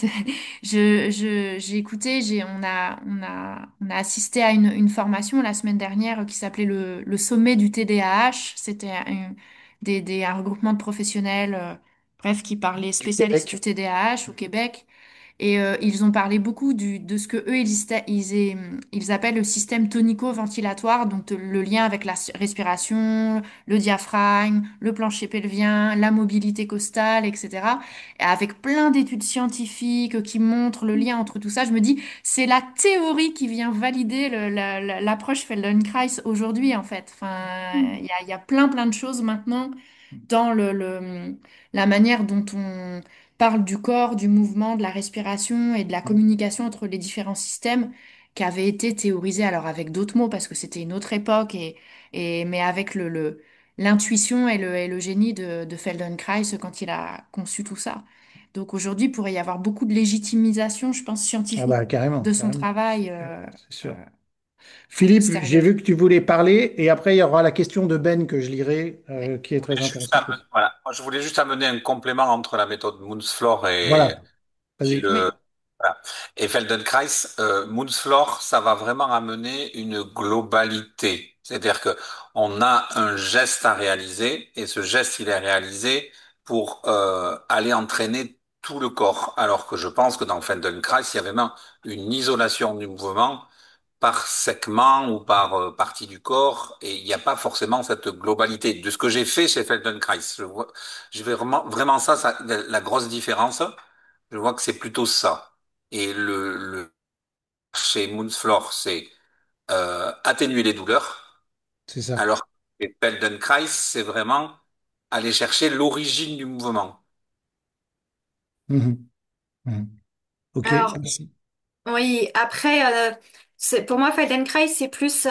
j'ai écouté, on a assisté à une formation la semaine dernière qui s'appelait le sommet du TDAH. C'était un regroupement de professionnels, bref, qui parlaient Du spécialistes du Québec. TDAH au Québec. Et ils ont parlé beaucoup de ce que eux, ils appellent le système tonico-ventilatoire, donc le lien avec la respiration, le diaphragme, le plancher pelvien, la mobilité costale, etc. Et avec plein d'études scientifiques qui montrent le lien entre tout ça, je me dis, c'est la théorie qui vient valider l'approche Feldenkrais aujourd'hui, en fait. Enfin, il y a plein de choses maintenant dans la manière dont on parle du corps, du mouvement, de la respiration et de la communication entre les différents systèmes qui avaient été théorisés, alors avec d'autres mots, parce que c'était une autre époque, mais avec l'intuition et le génie de Feldenkrais quand il a conçu tout ça. Donc aujourd'hui, il pourrait y avoir beaucoup de légitimisation, je pense, Ah scientifique bah carrément, de son carrément, travail c'est sûr. Philippe, j'ai postérieur. vu que tu voulais parler et après il y aura la question de Ben que je lirai, qui est très Juste intéressante aussi. voilà. Moi, je voulais juste amener un complément entre la méthode Moonsflor Voilà, et vas-y. le Oui. voilà. Et Feldenkrais. Moonsflor, ça va vraiment amener une globalité. C'est-à-dire que on a un geste à réaliser et ce geste, il est réalisé pour aller entraîner tout le corps. Alors que je pense que dans Feldenkrais, il y avait même une isolation du mouvement par segment ou par partie du corps et il n'y a pas forcément cette globalité. De ce que j'ai fait chez Feldenkrais, je vais vraiment la grosse différence, je vois que c'est plutôt ça. Et chez Moonfloor, c'est atténuer les douleurs, C'est ça. alors que chez Feldenkrais, c'est vraiment aller chercher l'origine du mouvement. Mhm. Mhm. Ok, Alors, merci. oui, après, pour moi, Feldenkrais, c'est plus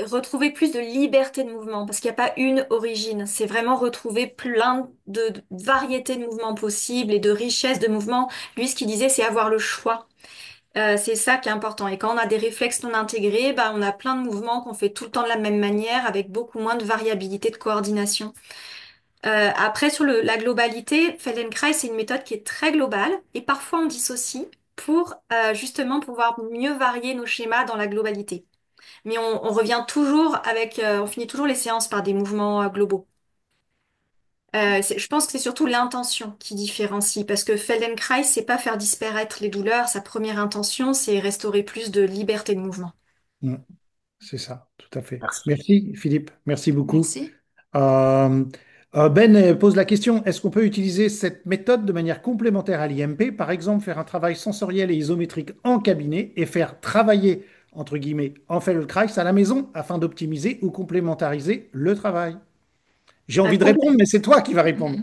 retrouver plus de liberté de mouvement, parce qu'il n'y a pas une origine. C'est vraiment retrouver plein de variétés de mouvements possibles et de richesses de mouvements. Lui, ce qu'il disait, c'est avoir le choix. C'est ça qui est important. Et quand on a des réflexes non intégrés, bah, on a plein de mouvements qu'on fait tout le temps de la même manière, avec beaucoup moins de variabilité de coordination. Après, sur la globalité, Feldenkrais, c'est une méthode qui est très globale et parfois on dissocie pour justement pouvoir mieux varier nos schémas dans la globalité. Mais on revient toujours on finit toujours les séances par des mouvements globaux. Je pense que c'est surtout l'intention qui différencie parce que Feldenkrais, c'est pas faire disparaître les douleurs. Sa première intention, c'est restaurer plus de liberté de mouvement. Mhm. C'est ça, tout à fait. Merci. Merci Philippe, merci beaucoup. Merci. Euh, Ben pose la question, est-ce qu'on peut utiliser cette méthode de manière complémentaire à l'IMP, par exemple faire un travail sensoriel et isométrique en cabinet et faire travailler, entre guillemets, en Feldenkrais à la maison afin d'optimiser ou complémentariser le travail? J'ai envie de répondre, mais c'est toi qui vas répondre.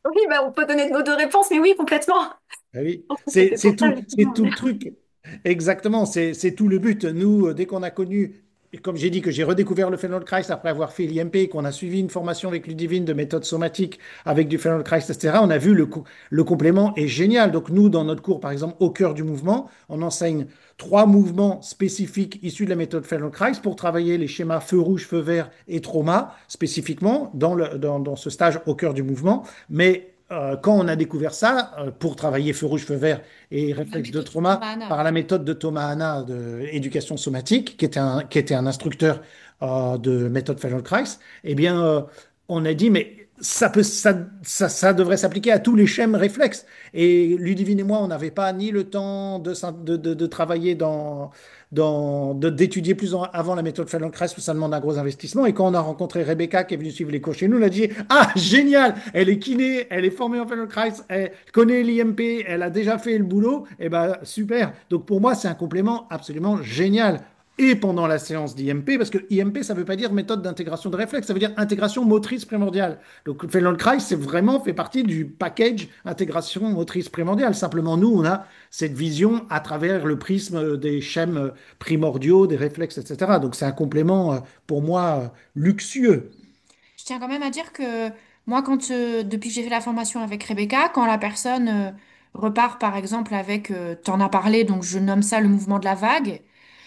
Oui, bah, on peut donner nos deux réponses, mais oui, complètement. Je Ah oui, pense que c'est fait pour ça, c'est justement. tout le truc. Exactement, c'est tout le but. Nous, dès qu'on a connu, et comme j'ai dit que j'ai redécouvert le Feldenkrais après avoir fait l'IMP, qu'on a suivi une formation avec Ludivine de méthode somatique avec du Feldenkrais, etc., on a vu le complément est génial. Donc nous, dans notre cours, par exemple, au cœur du mouvement, on enseigne trois mouvements spécifiques issus de la méthode Feldenkrais pour travailler les schémas feu rouge, feu vert et trauma spécifiquement dans ce stage au cœur du mouvement. Mais quand on a découvert ça, pour travailler feu rouge, feu vert et La réflexe de méthode trauma, Thomas Anna. par la méthode de Thomas Hanna de éducation somatique, qui était un instructeur de méthode Feldenkrais, eh bien, on a dit, mais ça devrait s'appliquer à tous les schèmes réflexes. Et Ludivine et moi, on n'avait pas ni le temps de travailler d'étudier avant la méthode Feldenkrais, parce que ça demande un gros investissement. Et quand on a rencontré Rebecca, qui est venue suivre les cours chez nous, on a dit, ah, génial, elle est kiné, elle est formée en Feldenkrais, elle connaît l'IMP, elle a déjà fait le boulot, et ben super. Donc pour moi, c'est un complément absolument génial. Et pendant la séance d'IMP, parce que IMP, ça ne veut pas dire méthode d'intégration de réflexe, ça veut dire intégration motrice primordiale. Donc Feldenkrais, c'est vraiment fait partie du package intégration motrice primordiale. Simplement, nous, on a cette vision à travers le prisme des schèmes primordiaux, des réflexes, etc. Donc c'est un complément, pour moi, luxueux. Je tiens quand même à dire que moi, depuis que j'ai fait la formation avec Rebecca, quand la personne repart par exemple avec, t'en as parlé, donc je nomme ça le mouvement de la vague,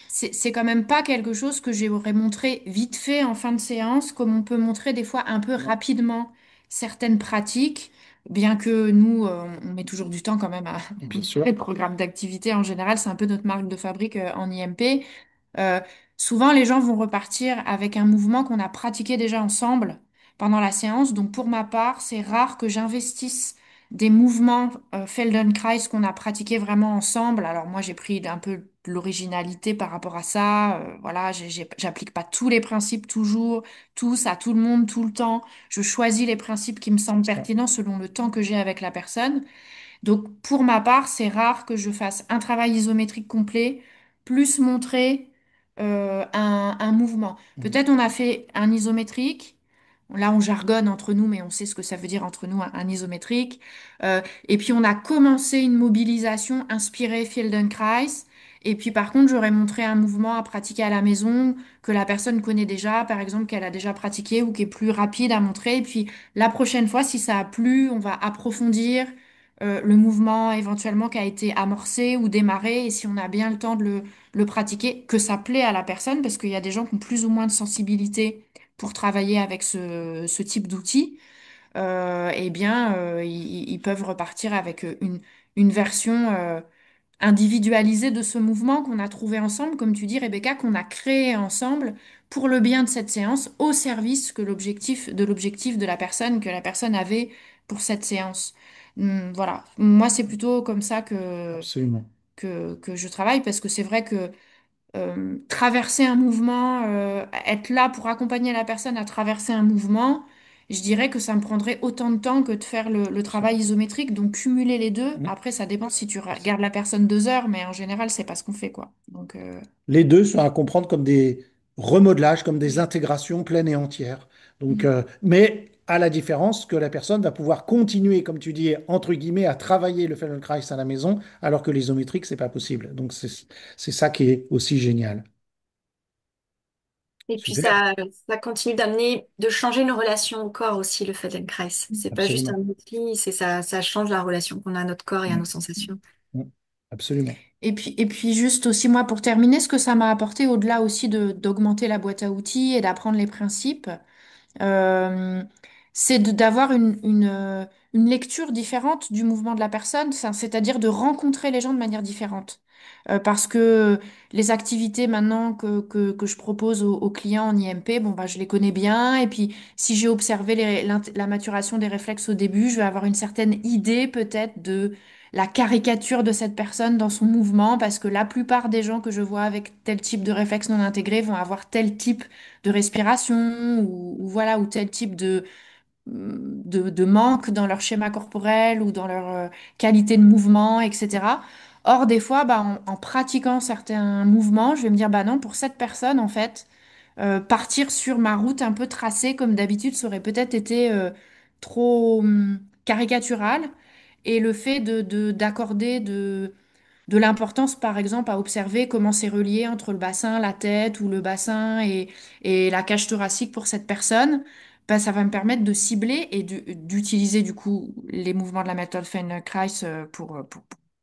c'est quand même pas quelque chose que j'aurais montré vite fait en fin de séance, comme on peut montrer des fois un peu rapidement certaines pratiques, bien que nous, on met toujours du temps quand même à Bien montrer sûr. le programme d'activité en général, c'est un peu notre marque de fabrique en IMP. Euh, Souvent, les gens vont repartir avec un mouvement qu'on a pratiqué déjà ensemble pendant la séance. Donc, pour ma part, c'est rare que j'investisse des mouvements Feldenkrais qu'on a pratiqués vraiment ensemble. Alors, moi, j'ai pris un peu de l'originalité par rapport à ça. Voilà, j'applique pas tous les principes toujours, tous, à tout le monde, tout le temps. Je choisis les principes qui me semblent pertinents selon le temps que j'ai avec la personne. Donc, pour ma part, c'est rare que je fasse un travail isométrique complet, plus montrer un mouvement. Peut-être on a fait un isométrique. Là, on jargonne entre nous, mais on sait ce que ça veut dire entre nous, un isométrique. Et puis, on a commencé une mobilisation inspirée Feldenkrais. Et puis, par contre, j'aurais montré un mouvement à pratiquer à la maison que la personne connaît déjà, par exemple, qu'elle a déjà pratiqué ou qui est plus rapide à montrer. Et puis, la prochaine fois, si ça a plu, on va approfondir le mouvement éventuellement qui a été amorcé ou démarré, et si on a bien le temps de le pratiquer, que ça plaît à la personne, parce qu'il y a des gens qui ont plus ou moins de sensibilité pour travailler avec ce type d'outils, eh bien, ils peuvent repartir avec une version individualisée de ce mouvement qu'on a trouvé ensemble, comme tu dis, Rebecca, qu'on a créé ensemble pour le bien de cette séance, au service de l'objectif de la personne que la personne avait pour cette séance. Voilà, moi c'est plutôt comme ça Absolument. que je travaille parce que c'est vrai que traverser un mouvement, être là pour accompagner la personne à traverser un mouvement, je dirais que ça me prendrait autant de temps que de faire le Sûr. travail isométrique. Donc cumuler les deux, Mm. après ça dépend si tu regardes la personne 2 heures, mais en général c'est pas ce qu'on fait quoi. Donc Les deux sont à comprendre comme des remodelages, comme des intégrations pleines et entières. Donc, mm. mais à la différence que la personne va pouvoir continuer, comme tu dis, entre guillemets, à travailler le Feldenkrais à la maison, alors que l'isométrique, c'est pas possible. Donc, c'est ça qui est aussi génial. Et puis Super, ça continue d'amener, de changer une relation au corps aussi, le Feldenkrais. C'est pas juste un absolument. outil, ça change la relation qu'on a à notre corps et à Mm, nos sensations. mm, absolument. Et puis juste aussi moi pour terminer, ce que ça m'a apporté au-delà aussi d'augmenter la boîte à outils et d'apprendre les principes. Euh, c'est d'avoir une lecture différente du mouvement de la personne, c'est-à-dire de rencontrer les gens de manière différente. Parce que les activités maintenant que je propose aux clients en IMP, bon, bah, je les connais bien. Et puis, si j'ai observé la maturation des réflexes au début, je vais avoir une certaine idée peut-être de la caricature de cette personne dans son mouvement, parce que la plupart des gens que je vois avec tel type de réflexe non intégré vont avoir tel type de respiration ou voilà, ou tel type de manque dans leur schéma corporel ou dans leur qualité de mouvement, etc. Or, des fois, bah, en pratiquant certains mouvements, je vais me dire, bah non, pour cette personne, en fait, partir sur ma route un peu tracée, comme d'habitude, ça aurait peut-être été trop caricatural. Et le fait d'accorder de l'importance, par exemple, à observer comment c'est relié entre le bassin, la tête ou le bassin et la cage thoracique pour cette personne, ben, ça va me permettre de cibler et d'utiliser du coup les mouvements de la méthode Feldenkrais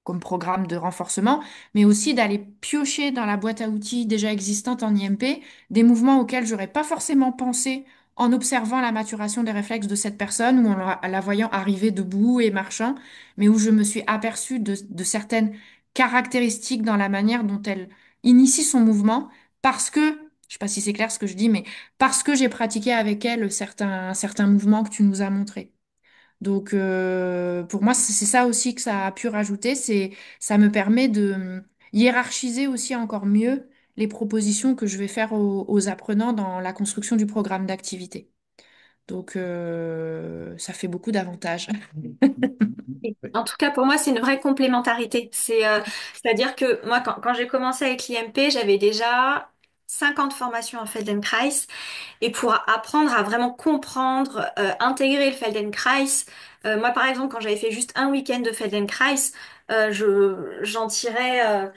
comme programme de renforcement, mais aussi d'aller piocher dans la boîte à outils déjà existante en IMP des mouvements auxquels j'aurais pas forcément pensé en observant la maturation des réflexes de cette personne ou en la voyant arriver debout et marchant, mais où je me suis aperçue de certaines caractéristique dans la manière dont elle initie son mouvement parce que, je sais pas si c'est clair ce que je dis, mais parce que j'ai pratiqué avec elle certains mouvements que tu nous as montrés. Donc, pour moi, c'est ça aussi que ça a pu rajouter, ça me permet de hiérarchiser aussi encore mieux les propositions que je vais faire aux apprenants dans la construction du programme d'activité. Donc, ça fait beaucoup d'avantages. Et en tout cas, pour moi, c'est une vraie complémentarité. C'est-à-dire que moi, quand j'ai commencé avec l'IMP, j'avais déjà 50 formations en Feldenkrais. Et pour apprendre à vraiment comprendre, intégrer le Feldenkrais, moi, par exemple, quand j'avais fait juste un week-end de Feldenkrais, j'en tirais,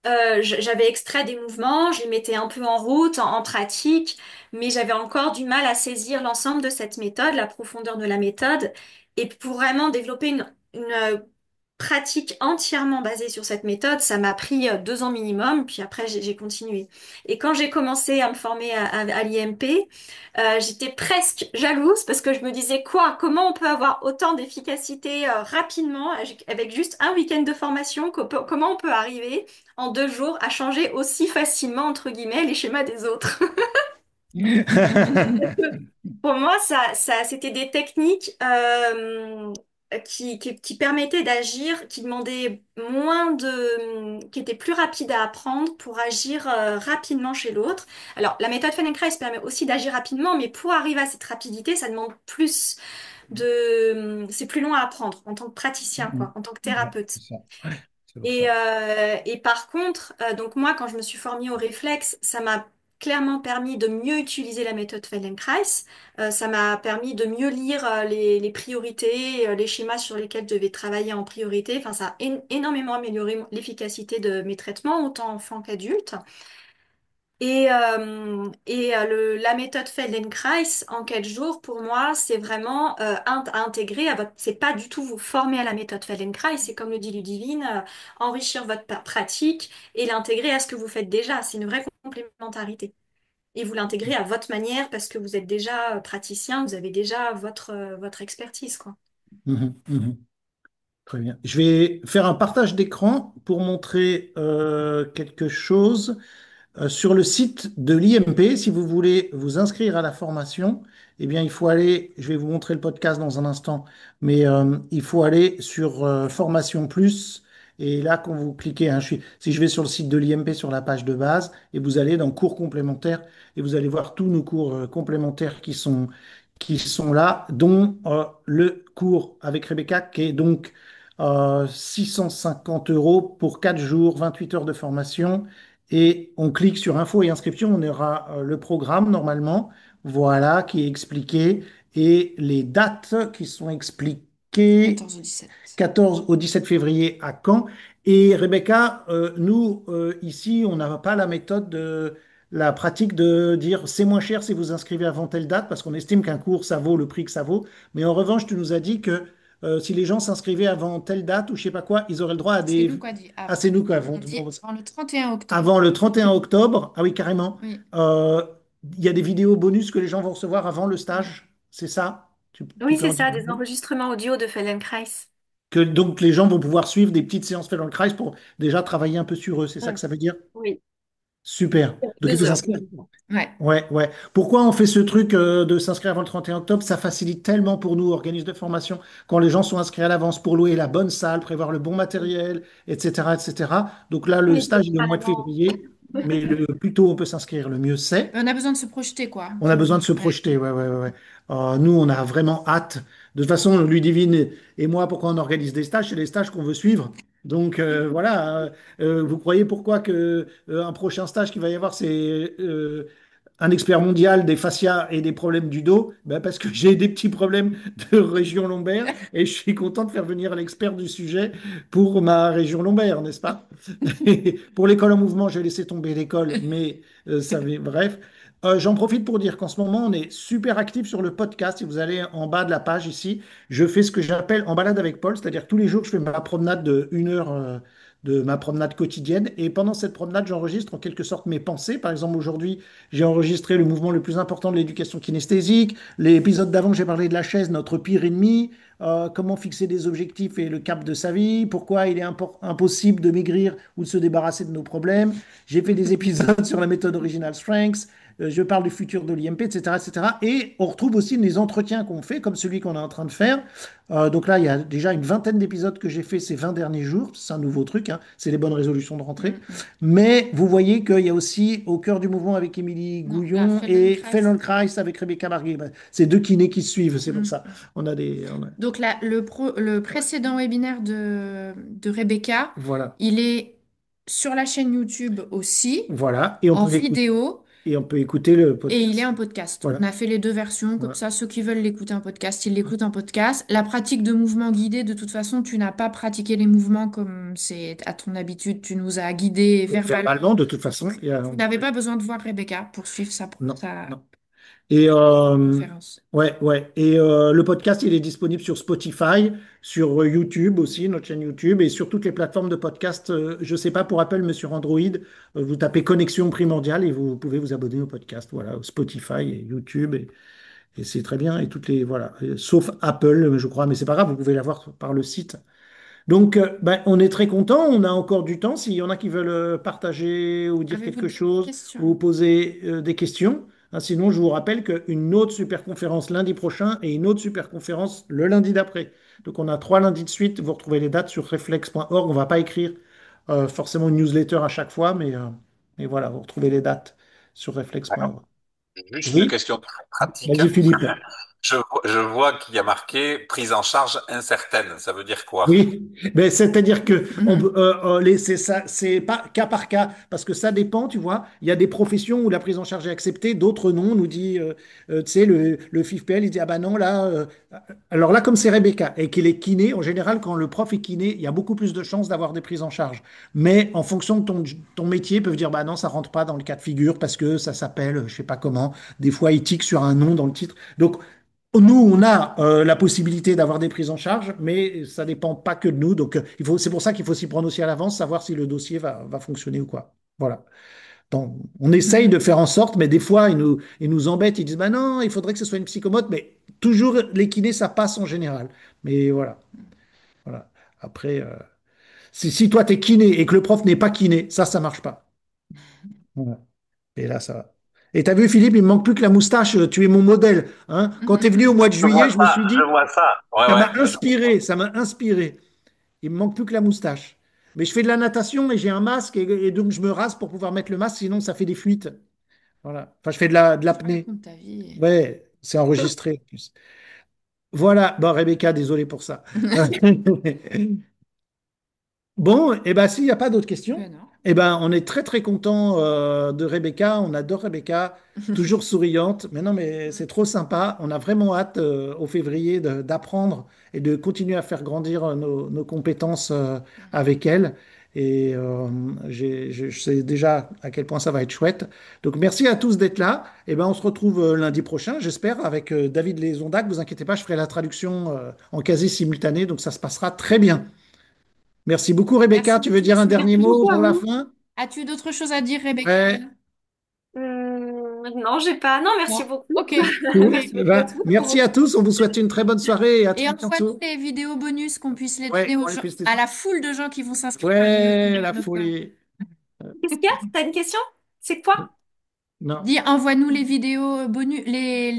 j'avais extrait des mouvements, je les mettais un peu en route, en pratique, mais j'avais encore du mal à saisir l'ensemble de cette méthode, la profondeur de la méthode. Et pour vraiment développer une pratique entièrement basée sur cette méthode, ça m'a pris 2 ans minimum, puis après j'ai continué. Et quand j'ai commencé à me former à l'IMP, j'étais presque jalouse parce que je me disais quoi, comment on peut avoir autant d'efficacité rapidement avec juste un week-end de formation, comment on peut arriver en 2 jours à changer aussi facilement, entre guillemets, les schémas des autres. Pour moi, c'était des techniques qui permettaient d'agir, qui demandaient qui étaient plus rapides à apprendre pour agir rapidement chez l'autre. Alors, la méthode Feldenkrais permet aussi d'agir rapidement, mais pour arriver à cette rapidité, ça demande c'est plus long à apprendre en tant que praticien, quoi, en tant que Ouais, thérapeute. c'est ça. C'est pour Et, ça. par contre, donc moi, quand je me suis formée au réflexe, ça m'a clairement permis de mieux utiliser la méthode Feldenkrais. Ça m'a permis de mieux lire les priorités, les schémas sur lesquels je devais travailler en priorité. Enfin, ça a énormément amélioré l'efficacité de mes traitements, autant enfants qu'adultes. La méthode Feldenkrais en 4 jours, pour moi, c'est vraiment à intégrer à votre. C'est pas du tout vous former à la méthode Feldenkrais, c'est comme le dit Ludivine, enrichir votre pratique et l'intégrer à ce que vous faites déjà. C'est une vraie complémentarité. Et vous l'intégrez à votre manière parce que vous êtes déjà praticien, vous avez déjà votre expertise, quoi. Mhm, mhm. Très bien. Je vais faire un partage d'écran pour montrer quelque chose. Sur le site de l'IMP, si vous voulez vous inscrire à la formation, eh bien, il faut aller, je vais vous montrer le podcast dans un instant, mais il faut aller sur Formation Plus Et là, quand vous cliquez, hein, si je vais sur le site de l'IMP sur la page de base, et vous allez dans cours complémentaires, et vous allez voir tous nos cours complémentaires qui sont là, dont le cours avec Rebecca, qui est donc 650 € pour 4 jours, 28 heures de formation. Et on clique sur info et inscription, on aura le programme normalement, voilà, qui est expliqué, et les dates qui sont expliquées 14 au 17. 14 au 17 février à Caen. Et Rebecca, nous, ici, on n'a pas la méthode la pratique de dire c'est moins cher si vous inscrivez avant telle date, parce qu'on estime qu'un cours, ça vaut le prix que ça vaut. Mais en revanche, tu nous as dit que si les gens s'inscrivaient avant telle date ou je sais pas quoi, ils auraient le droit à C'est des... nous quoi dit Ah, avant. c'est nous quoi, On dit avant le 31 octobre. avant le 31 octobre. Ah oui, carrément. Oui. Euh, Il y a des vidéos bonus que les gens vont recevoir avant le Mm. stage, c'est ça? Tu Oui, peux c'est en dire ça, un des peu. enregistrements audio de Feldenkrais. Que donc les gens vont pouvoir suivre des petites séances Feldenkrais pour déjà travailler un peu sur eux, c'est ça que Mm. ça veut dire? Oui, Super. Donc il faut 2 heures. s'inscrire. Ouais. Ouais, ouais. Pourquoi on fait ce truc de s'inscrire avant le 31 octobre? Ça facilite tellement pour nous, organismes de formation, quand les gens sont inscrits à l'avance pour louer la bonne salle, prévoir le bon matériel, etc., etc. Donc là, On le est stage, il est au mois de généralement. février, mais le plus tôt on peut s'inscrire, le mieux c'est. On a besoin de se projeter, quoi. On a besoin de se Ouais. projeter, ouais, ouais, ouais, ouais. Nous, on a vraiment hâte. De toute façon, Ludivine et moi, pourquoi on organise des stages? C'est les stages qu'on veut suivre. Donc voilà, vous croyez pourquoi que un prochain stage qu'il va y avoir, c'est un expert mondial des fascias et des problèmes du dos? Ben, parce que j'ai des petits problèmes de région lombaire et je suis content de faire venir l'expert du sujet pour ma région lombaire, n'est-ce pas? Pour l'école en mouvement, j'ai laissé tomber l'école, mais bref. J'en profite pour dire qu'en ce moment, on est super actif sur le podcast. Si vous allez en bas de la page ici, je fais ce que j'appelle en balade avec Paul, c'est-à-dire tous les jours, je fais ma promenade de 1 heure de ma promenade quotidienne. Et pendant cette promenade, j'enregistre en quelque sorte mes pensées. Par exemple, aujourd'hui, j'ai enregistré le mouvement le plus important de l'éducation kinesthésique. L'épisode d'avant, j'ai parlé de la chaise, notre pire ennemi. Comment fixer des objectifs et le cap de sa vie, pourquoi il est impossible de maigrir ou de se débarrasser de nos problèmes. J'ai fait des épisodes sur la méthode Original Strengths, je parle du futur de l'IMP, etc., etc. Et on retrouve aussi les entretiens qu'on fait, comme celui qu'on est en train de faire. Donc là, il y a déjà une vingtaine d'épisodes que j'ai fait ces 20 derniers jours. C'est un nouveau truc, hein. C'est les bonnes résolutions de rentrée. Mm. Mais vous voyez qu'il y a aussi Au cœur du mouvement avec Émilie Non, la Gouillon et Feldenkrais. Feldenkrais avec Rebecca Marguet. Ben, c'est deux kinés qui se suivent, c'est pour Mm. ça. On a des... Donc là, le précédent webinaire de Rebecca, Voilà. il est sur la chaîne YouTube aussi, Voilà. en vidéo, Et on peut écouter le et il est podcast. en podcast. On Voilà. a fait les deux versions, comme Voilà. ça, ceux qui veulent l'écouter en podcast, ils l'écoutent en podcast. La pratique de mouvements guidés, de toute façon, tu n'as pas pratiqué les mouvements comme c'est à ton habitude, tu nous as guidés verbalement. Verbalement, de toute façon, Tu n'avais pas besoin de voir Rebecca pour suivre non, sa non. Et conférence. ouais, ouais. Et le podcast, il est disponible sur Spotify, sur YouTube aussi, notre chaîne YouTube, et sur toutes les plateformes de podcast. Je sais pas pour Apple, mais sur Android, vous tapez Connexion Primordiale et vous pouvez vous abonner au podcast. Voilà, Spotify et YouTube, et c'est très bien. Et toutes les voilà, sauf Apple, je crois, mais c'est pas grave, vous pouvez l'avoir par le site. Donc, ben, on est très content. On a encore du temps. S'il y en a qui veulent partager ou dire Avez-vous quelque des chose ou questions? poser des questions. Hein, sinon, je vous rappelle qu'une autre super conférence lundi prochain et une autre super conférence le lundi d'après. Donc, on a 3 lundis de suite. Vous retrouvez les dates sur reflex.org. On ne va pas écrire forcément une newsletter à chaque fois, mais voilà, vous retrouvez les dates sur D'accord. reflex.org. Juste une Oui, question très pratique. vas-y, Philippe. Je vois qu'il y a marqué prise en charge incertaine. Ça veut dire quoi? Oui, mais c'est-à-dire que Mhm. c'est ça, c'est pas cas par cas, parce que ça dépend, tu vois. Il y a des professions où la prise en charge est acceptée, d'autres non. On nous dit, tu sais, le FIFPL, il dit, ah ben non, là. Alors là, comme c'est Rebecca et qu'il est kiné, en général, quand le prof est kiné, il y a beaucoup plus de chances d'avoir des prises en charge. Mais en fonction de ton métier, ils peuvent dire, bah non, ça rentre pas dans le cas de figure parce que ça s'appelle, je sais pas comment. Des fois, ils tiquent sur un nom dans le titre. Donc, nous, on a la possibilité d'avoir des prises en charge, mais ça dépend pas que de nous. Donc, c'est pour ça qu'il faut s'y prendre aussi à l'avance, savoir si le dossier va fonctionner ou quoi. Voilà. Donc, on essaye de Mhm. faire en sorte, mais des fois, ils nous embêtent. Ils disent, bah non, il faudrait que ce soit une psychomote, mais toujours, les kinés, ça passe en général. Mais voilà. Voilà. Après, si toi, tu es kiné et que le prof n'est pas kiné, ça marche pas. Voilà. Et là, ça va. Et t'as vu, Philippe, il me manque plus que la moustache. Tu es mon modèle. Hein. Quand tu es venu au mois de Je vois juillet, je me ça, suis je dit, vois ça. Ouais, ça ouais, m'a inspiré, ça m'a inspiré. Il me manque plus que la moustache. Mais je fais de la natation et j'ai un masque et donc je me rase pour pouvoir mettre le masque, sinon ça fait des fuites. Voilà. Enfin, je fais de Tu l'apnée. racontes ta vie. Ouais, c'est enregistré en plus. Voilà. Bon, Rebecca, désolé pour ça. Bon, et ben s'il n'y a pas d'autres questions, Ben non. eh ben on est très très content de Rebecca. On adore Rebecca, toujours souriante. Mais non, mais c'est trop sympa. On a vraiment hâte au février d'apprendre et de continuer à faire grandir nos compétences avec elle. Et je sais déjà à quel point ça va être chouette. Donc merci à tous d'être là. Et ben on se retrouve lundi prochain, j'espère, avec David Lesondac. Vous inquiétez pas, je ferai la traduction en quasi simultané, donc ça se passera très bien. Merci beaucoup, Rebecca. Merci Tu veux beaucoup, dire un dernier Merci Sylvie. mot beaucoup à pour la vous. fin? As-tu d'autres choses à dire, Rebecca? Ouais, Non, j'ai pas. Non, merci Non. beaucoup. Ok. cool. Merci Eh beaucoup à ben, tous pour merci vos à tous. On vous souhaite une très bonne soirée et à Et très envoie-nous bientôt. les vidéos bonus qu'on puisse les Ouais, donner on les fait à tester. la foule de gens qui vont s'inscrire Ouais, à la notre part. folie. Qu'est-ce qu'il y a? T'as une question? C'est quoi? Non. Dis, envoie-nous les vidéos bonus, les